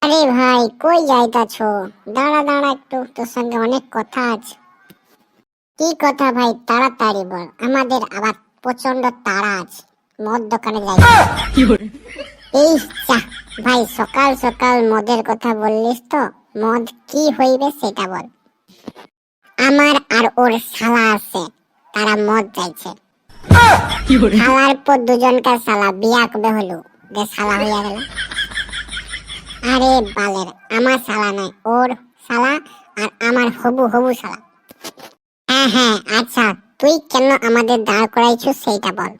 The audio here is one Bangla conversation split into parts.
আরে ভাই কই যাইতাছো? দাঁড়া দাঁড়া একটু, তোর সঙ্গে অনেক কথা আছে। কি কথা ভাই, তাড়াতাড়ি বল, আমাদের আবার প্রচন্ড তাড়া আছে, মদ দোকানে যাই। এই চা ভাই, সকাল সকাল মদের কথা বললিস তো, মদ কি হইবে সেটা বল। আমার আর ওর শালা আছে, তারা মদ চাইছে। শালার পর দুজনকার শালা বিয়া কবে হলো যে শালা হইয়া গেল? আরে বালের, আমার শালা নয়, ওর শালা আর আমার হবু হবু শালা। হ্যাঁ হ্যাঁ, আচ্ছা তুই কেন আমাদের দাঁড় করাইছো সেইটা বল।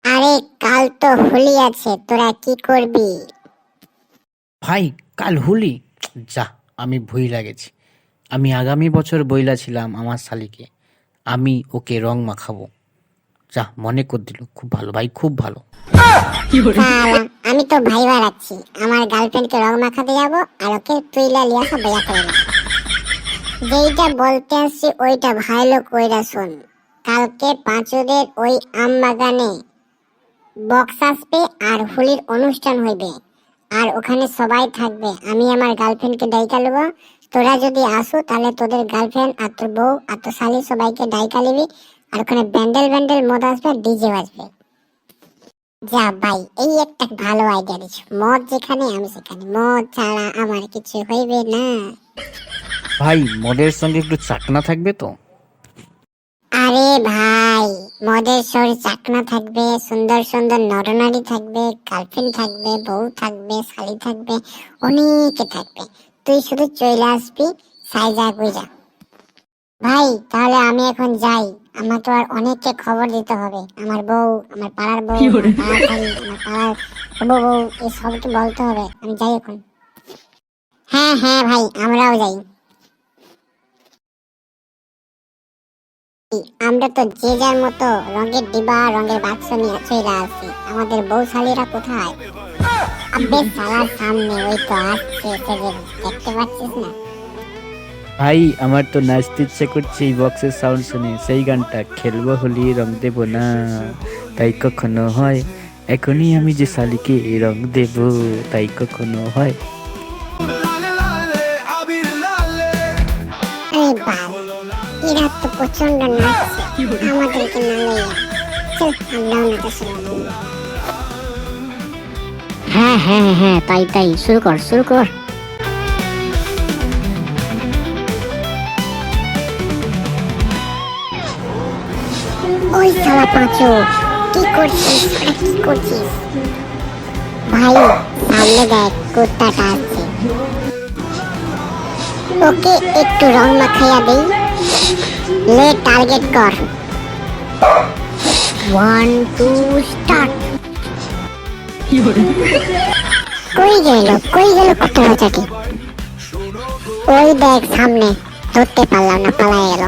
আরে কাল তো হোলি আছে, তোরা কি করবি? ভাই কাল হোলি? যা, আমি ভুইলা গেছি। আমি আগামী বছর বইলাছিলাম আমার শালিকে আমি ওকে রং মাখাবো। যা, মনে কর দিল, খুব ভালো ভাই, খুব ভালো। শালা, আমি তো ভাইবা রাখছি আমার গার্লফ্রেন্ডকে রং মাখাতে যাবো আর ওকে তুইলা লিয়া বিয়া করে নেব। যেইটা বলতে আসছি ওইটা ভালো কইরা শোন। কালকে পাঁচুদের ওই আম বাগানে বক্স আসবে আর হোলির অনুষ্ঠান হইবে, আর ওখানে সবাই থাকবে। আমি আমার গার্লফ্রেন্ডকে ডাইকা নেব, তোরা যদি আসো তাহলে তোদের গার্লফ্রেন্ড আর তোর বউ আর তোর শালি সবাইকে ডাইকা নিবি, আর ওখানে ব্যান্ডেল ব্যান্ডেল মদ আসবে, ডিজে বাজবে। যা ভাই, এই একটা ভালো আইডিয়া দিচ্ছ, মদ যেখানে আমি সেখানে, মদ ছাড়া আমার কিছু হইবে না। ভাই মদের সঙ্গে একটু চাকনা থাকবে তো? আরে ভাই, মদের শরীর চাকনা থাকবে, সুন্দর সুন্দর নরনারী থাকবে, গার্লফ্রেন্ড থাকবে, বউ থাকবে, শালি থাকবে, অনেকে থাকবে। তুই শুধু চলে আসবি, সাইজা গুইজা। ভাই তাহলে আমি এখন যাই, আমার তো আর অনেককে খবর দিতে হবে। আমার বউ, আমার পাড়ার বউ, আমার পাড়ার শালি, আমার পাড়ার হবু বউ, এই সবকে বলতে হবে। আমি যাই এখন। হ্যাঁ হ্যাঁ ভাই, আমরাও যাই। আমরা তো যে যার মতো রঙের ডিবা রঙের বাক্স নিয়ে চলে আসছি, আমাদের বউশালীরা কোথায়? আবে শালার সামনে ওই তো আসছে, সেজে, দেখতে পাচ্ছিস না? ভাই আমার তো নাচতে ইচ্ছে করছে এই বক্সের সাউন্ড শুনে। সেই গানটা খেলবো হোলি রং দেব না, তাই কখনো হয়। এখনই আমি যে শালিকে রং দেব, তাই কখনো হয়। আরে বাল, এরা তো প্রচন্ড নাচছে, আমাদেরকে না লইয়া চল আমরাও নাচা শুরু করি। হ্যাঁ হ্যাঁ হ্যাঁ, তাই তাই, শুরু কর শুরু কর। ওই শালা পাঁচু, কি করছিস? ওটা কি করছিস? ভাই সামনে দেখ, কুত্তাটা আসছে, ওকে একটু রং মাখাইয়া দেই। লে টার্গেট কর, 1 2 স্টার্ট। কই গেল কুত্তা বাচ্চাটি? ওই দেখ সামনে, ধরতে পারলাম না, পালায় গেল।